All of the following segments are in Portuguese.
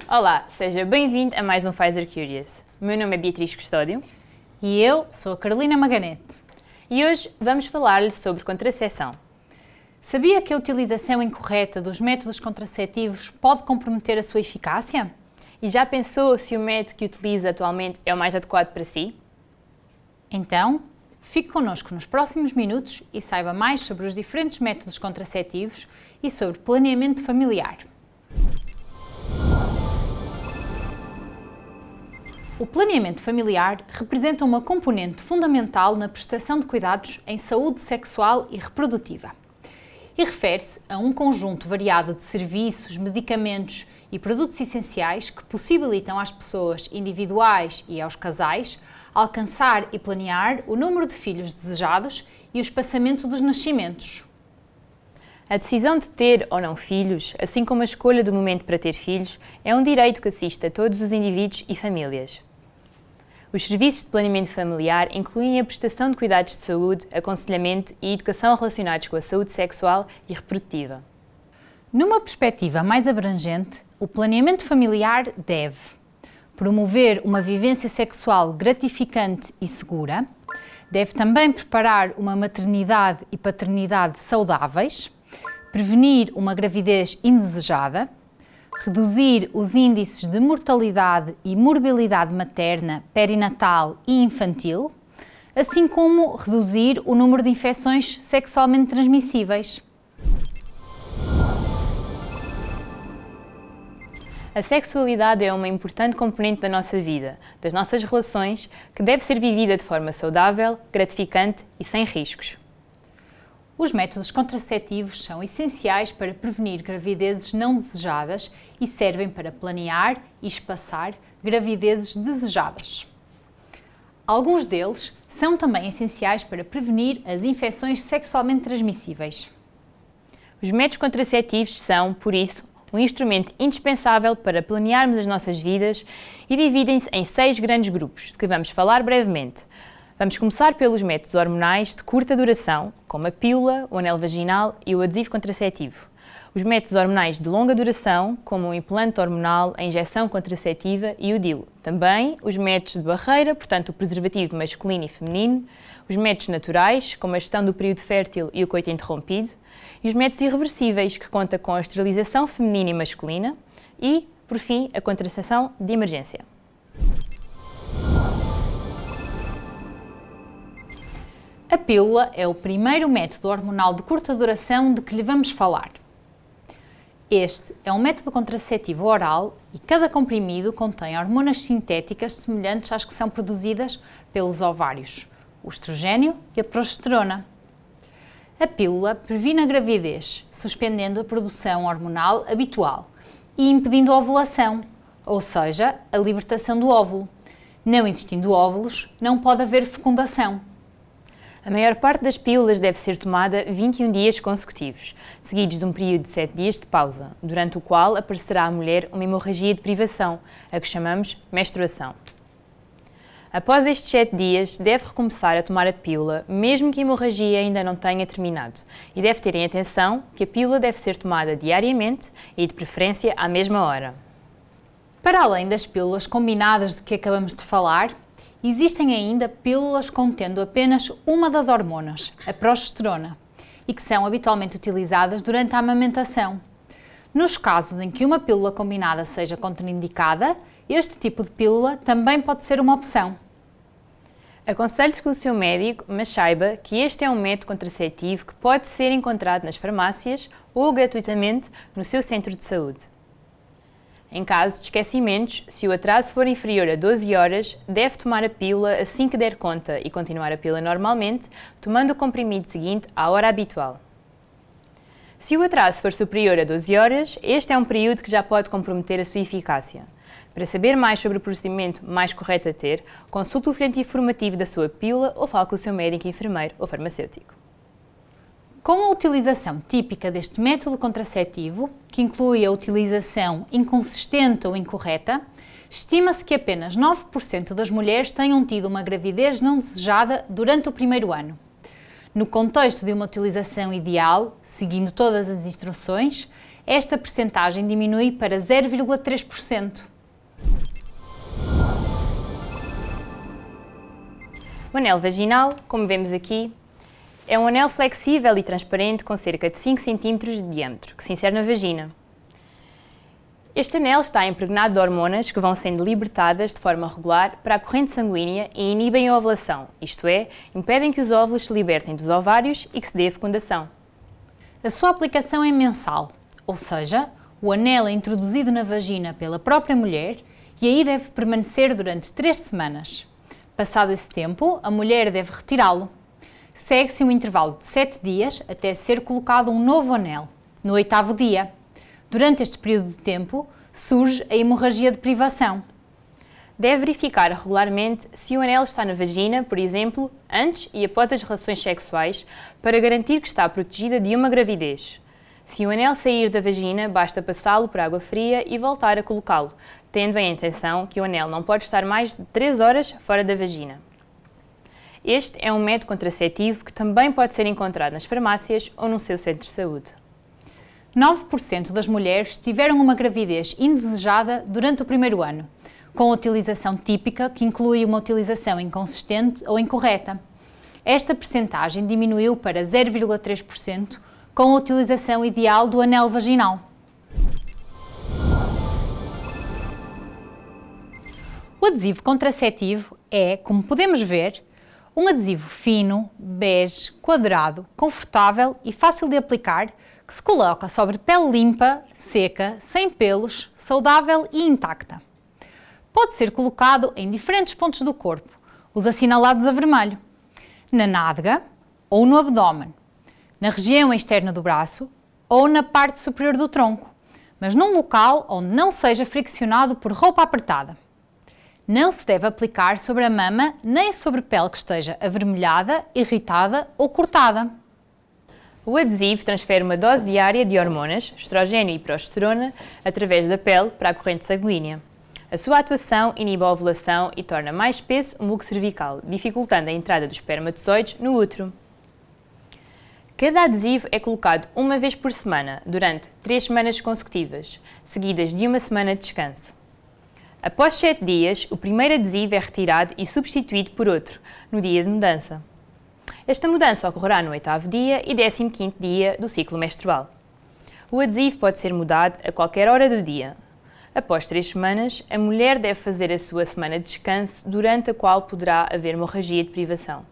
Olá, seja bem-vindo a mais um Pfizer Curious. O meu nome é Beatriz Custódio. E eu sou a Carolina Maganete. E hoje vamos falar-lhe sobre contracepção. Sabia que a utilização incorreta dos métodos contraceptivos pode comprometer a sua eficácia? E já pensou se o método que utiliza atualmente é o mais adequado para si? Então, fique connosco nos próximos minutos e saiba mais sobre os diferentes métodos contraceptivos e sobre planeamento familiar. O planeamento familiar representa uma componente fundamental na prestação de cuidados em saúde sexual e reprodutiva e refere-se a um conjunto variado de serviços, medicamentos e produtos essenciais que possibilitam às pessoas individuais e aos casais alcançar e planear o número de filhos desejados e o espaçamento dos nascimentos. A decisão de ter ou não filhos, assim como a escolha do momento para ter filhos, é um direito que assiste a todos os indivíduos e famílias. Os serviços de planeamento familiar incluem a prestação de cuidados de saúde, aconselhamento e educação relacionados com a saúde sexual e reprodutiva. Numa perspectiva mais abrangente, o planeamento familiar deve promover uma vivência sexual gratificante e segura, deve também preparar uma maternidade e paternidade saudáveis, prevenir uma gravidez indesejada, reduzir os índices de mortalidade e morbilidade materna, perinatal e infantil, assim como reduzir o número de infecções sexualmente transmissíveis. A sexualidade é uma importante componente da nossa vida, das nossas relações, que deve ser vivida de forma saudável, gratificante e sem riscos. Os métodos contraceptivos são essenciais para prevenir gravidezes não desejadas e servem para planear e espaçar gravidezes desejadas. Alguns deles são também essenciais para prevenir as infecções sexualmente transmissíveis. Os métodos contraceptivos são, por isso, um instrumento indispensável para planearmos as nossas vidas e dividem-se em 6 grandes grupos, de que vamos falar brevemente. Vamos começar pelos métodos hormonais de curta duração, como a pílula, o anel vaginal e o adesivo contraceptivo. Os métodos hormonais de longa duração, como o implante hormonal, a injeção contraceptiva e o DIU. Também os métodos de barreira, portanto o preservativo masculino e feminino, os métodos naturais, como a gestão do período fértil e o coito interrompido, e os métodos irreversíveis, que conta com a esterilização feminina e masculina, e, por fim, a contracepção de emergência. A pílula é o primeiro método hormonal de curta duração de que lhe vamos falar. Este é um método contraceptivo oral e cada comprimido contém hormonas sintéticas semelhantes às que são produzidas pelos ovários, o estrogênio e a progesterona. A pílula previne a gravidez, suspendendo a produção hormonal habitual e impedindo a ovulação, ou seja, a libertação do óvulo. Não existindo óvulos, não pode haver fecundação. A maior parte das pílulas deve ser tomada 21 dias consecutivos, seguidos de um período de 7 dias de pausa, durante o qual aparecerá à mulher uma hemorragia de privação, a que chamamos menstruação. Após estes 7 dias, deve recomeçar a tomar a pílula, mesmo que a hemorragia ainda não tenha terminado, e deve ter em atenção que a pílula deve ser tomada diariamente e, de preferência, à mesma hora. Para além das pílulas combinadas de que acabamos de falar, existem ainda pílulas contendo apenas uma das hormonas, a progesterona, e que são habitualmente utilizadas durante a amamentação. Nos casos em que uma pílula combinada seja contraindicada, este tipo de pílula também pode ser uma opção. Aconselhe-se com o seu médico, mas saiba que este é um método contraceptivo que pode ser encontrado nas farmácias ou gratuitamente no seu centro de saúde. Em caso de esquecimentos, se o atraso for inferior a 12 horas, deve tomar a pílula assim que der conta e continuar a pílula normalmente, tomando o comprimido seguinte à hora habitual. Se o atraso for superior a 12 horas, este é um período que já pode comprometer a sua eficácia. Para saber mais sobre o procedimento mais correto a ter, consulte o folheto informativo da sua pílula ou fale com o seu médico, enfermeiro ou farmacêutico. Com a utilização típica deste método contraceptivo, que inclui a utilização inconsistente ou incorreta, estima-se que apenas 9% das mulheres tenham tido uma gravidez não desejada durante o primeiro ano. No contexto de uma utilização ideal, seguindo todas as instruções, esta percentagem diminui para 0,3%. O anel vaginal, como vemos aqui, é um anel flexível e transparente com cerca de 5 cm de diâmetro, que se insere na vagina. Este anel está impregnado de hormonas que vão sendo libertadas de forma regular para a corrente sanguínea e inibem a ovulação, isto é, impedem que os óvulos se libertem dos ovários e que se dê a fecundação. A sua aplicação é mensal, ou seja, o anel é introduzido na vagina pela própria mulher e aí deve permanecer durante 3 semanas. Passado esse tempo, a mulher deve retirá-lo. Segue-se um intervalo de 7 dias até ser colocado um novo anel, no 8º dia. Durante este período de tempo, surge a hemorragia de privação. Deve verificar regularmente se o anel está na vagina, por exemplo, antes e após as relações sexuais, para garantir que está protegida de uma gravidez. Se o anel sair da vagina, basta passá-lo por água fria e voltar a colocá-lo, tendo em atenção que o anel não pode estar mais de 3 horas fora da vagina. Este é um método contraceptivo que também pode ser encontrado nas farmácias ou no seu centro de saúde. 9% das mulheres tiveram uma gravidez indesejada durante o primeiro ano, com a utilização típica, que inclui uma utilização inconsistente ou incorreta. Esta percentagem diminuiu para 0,3% com a utilização ideal do anel vaginal. O adesivo contraceptivo é, como podemos ver, um adesivo fino, bege, quadrado, confortável e fácil de aplicar, que se coloca sobre pele limpa, seca, sem pelos, saudável e intacta. Pode ser colocado em diferentes pontos do corpo, os assinalados a vermelho, na nádega ou no abdômen, na região externa do braço ou na parte superior do tronco, mas num local onde não seja friccionado por roupa apertada. Não se deve aplicar sobre a mama nem sobre pele que esteja avermelhada, irritada ou cortada. O adesivo transfere uma dose diária de hormonas, estrogênio e progesterona, através da pele para a corrente sanguínea. A sua atuação inibe a ovulação e torna mais espesso o muco cervical, dificultando a entrada dos espermatozoides no útero. Cada adesivo é colocado uma vez por semana, durante 3 semanas consecutivas, seguidas de uma semana de descanso. Após 7 dias, o primeiro adesivo é retirado e substituído por outro, no dia de mudança. Esta mudança ocorrerá no 8º dia e 15º dia do ciclo menstrual. O adesivo pode ser mudado a qualquer hora do dia. Após 3 semanas, a mulher deve fazer a sua semana de descanso, durante a qual poderá haver hemorragia de privação.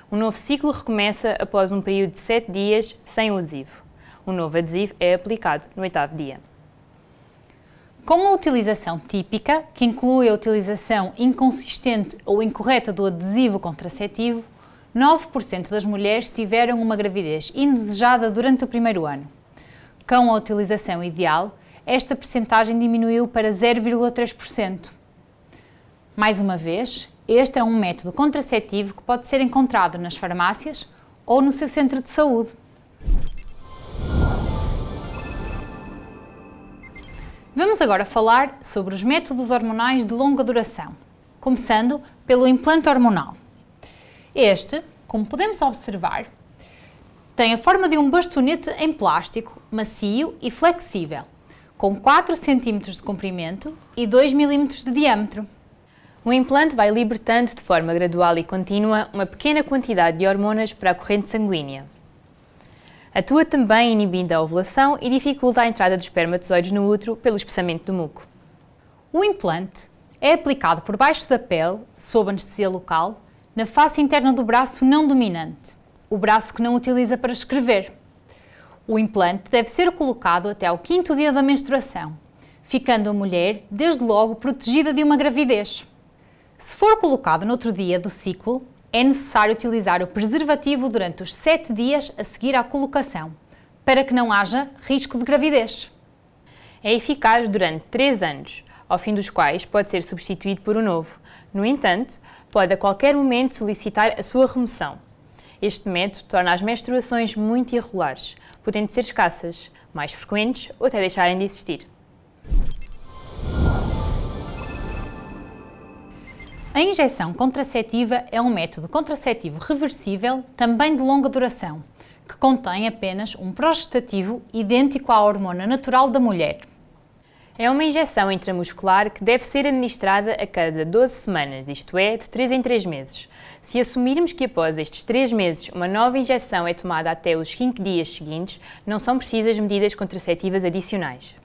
O novo ciclo recomeça após um período de 7 dias sem o adesivo. O novo adesivo é aplicado no 8º dia. Com a utilização típica, que inclui a utilização inconsistente ou incorreta do adesivo contraceptivo, 9% das mulheres tiveram uma gravidez indesejada durante o primeiro ano. Com a utilização ideal, esta percentagem diminuiu para 0,3%. Mais uma vez, este é um método contraceptivo que pode ser encontrado nas farmácias ou no seu centro de saúde. Vamos agora falar sobre os métodos hormonais de longa duração, começando pelo implante hormonal. Este, como podemos observar, tem a forma de um bastonete em plástico, macio e flexível, com 4 cm de comprimento e 2 mm de diâmetro. O implante vai libertando de forma gradual e contínua uma pequena quantidade de hormonas para a corrente sanguínea. Atua também inibindo a ovulação e dificulta a entrada dos espermatozoides no útero pelo espessamento do muco. O implante é aplicado por baixo da pele, sob anestesia local, na face interna do braço não dominante, o braço que não utiliza para escrever. O implante deve ser colocado até ao 5º dia da menstruação, ficando a mulher, desde logo, protegida de uma gravidez. Se for colocado no outro dia do ciclo, é necessário utilizar o preservativo durante os 7 dias a seguir à colocação, para que não haja risco de gravidez. É eficaz durante 3 anos, ao fim dos quais pode ser substituído por um novo. No entanto, pode a qualquer momento solicitar a sua remoção. Este método torna as menstruações muito irregulares, podendo ser escassas, mais frequentes ou até deixarem de existir. A injeção contraceptiva é um método contraceptivo reversível, também de longa duração, que contém apenas um progestativo idêntico à hormona natural da mulher. É uma injeção intramuscular que deve ser administrada a cada 12 semanas, isto é, de 3 em 3 meses. Se assumirmos que após estes 3 meses uma nova injeção é tomada até os 5 dias seguintes, não são precisas medidas contraceptivas adicionais.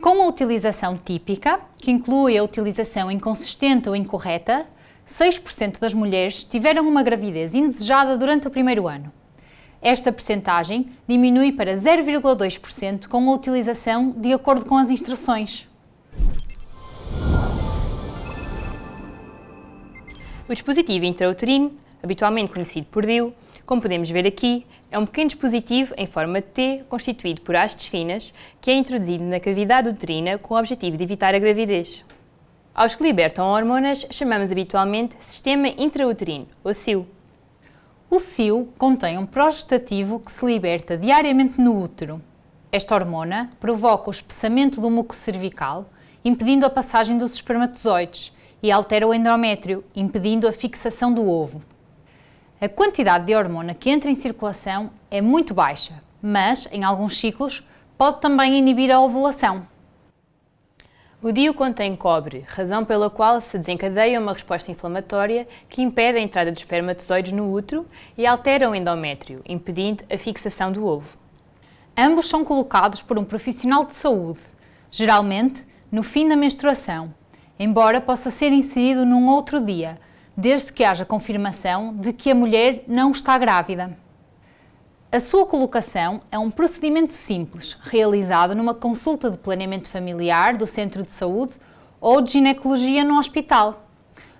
Com a utilização típica, que inclui a utilização inconsistente ou incorreta, 6% das mulheres tiveram uma gravidez indesejada durante o primeiro ano. Esta percentagem diminui para 0,2% com a utilização de acordo com as instruções. O dispositivo intrauterino, habitualmente conhecido por DIU, como podemos ver aqui, é um pequeno dispositivo em forma de T, constituído por hastes finas, que é introduzido na cavidade uterina com o objetivo de evitar a gravidez. Aos que libertam hormonas, chamamos habitualmente Sistema Intrauterino, ou SIU. O SIU contém um progestativo que se liberta diariamente no útero. Esta hormona provoca o espessamento do muco cervical, impedindo a passagem dos espermatozoides, e altera o endométrio, impedindo a fixação do ovo. A quantidade de hormona que entra em circulação é muito baixa, mas, em alguns ciclos, pode também inibir a ovulação. O DIU contém cobre, razão pela qual se desencadeia uma resposta inflamatória que impede a entrada de espermatozoides no útero e altera o endométrio, impedindo a fixação do ovo. Ambos são colocados por um profissional de saúde, geralmente no fim da menstruação, embora possa ser inserido num outro dia, desde que haja confirmação de que a mulher não está grávida. A sua colocação é um procedimento simples, realizado numa consulta de planeamento familiar do centro de saúde ou de ginecologia no hospital.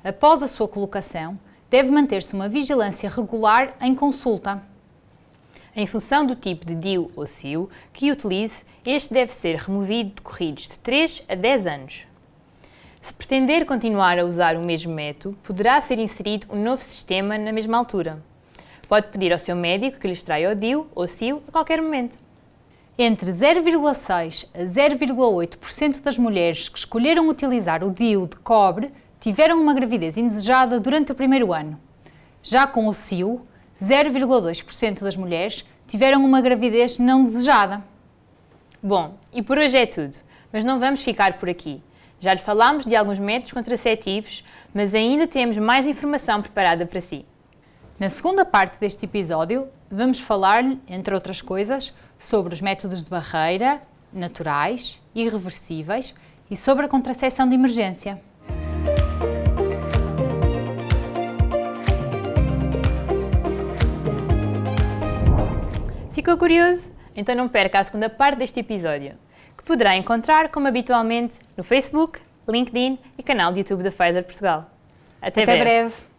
Após a sua colocação, deve manter-se uma vigilância regular em consulta. Em função do tipo de DIU ou SIU que utilize, este deve ser removido decorridos de 3 a 10 anos. Se pretender continuar a usar o mesmo método, poderá ser inserido um novo sistema na mesma altura. Pode pedir ao seu médico que lhe extraia o DIU ou SIU a qualquer momento. Entre 0,6% a 0,8% das mulheres que escolheram utilizar o DIU de cobre tiveram uma gravidez indesejada durante o primeiro ano. Já com o SIU, 0,2% das mulheres tiveram uma gravidez não desejada. Bom, e por hoje é tudo, mas não vamos ficar por aqui. Já lhe falámos de alguns métodos contraceptivos, mas ainda temos mais informação preparada para si. Na segunda parte deste episódio, vamos falar-lhe, entre outras coisas, sobre os métodos de barreira, naturais e irreversíveis e sobre a contracepção de emergência. Ficou curioso? Então não perca a segunda parte deste episódio, que poderá encontrar, como habitualmente, no Facebook, LinkedIn e canal de YouTube da Pfizer Portugal. Até breve!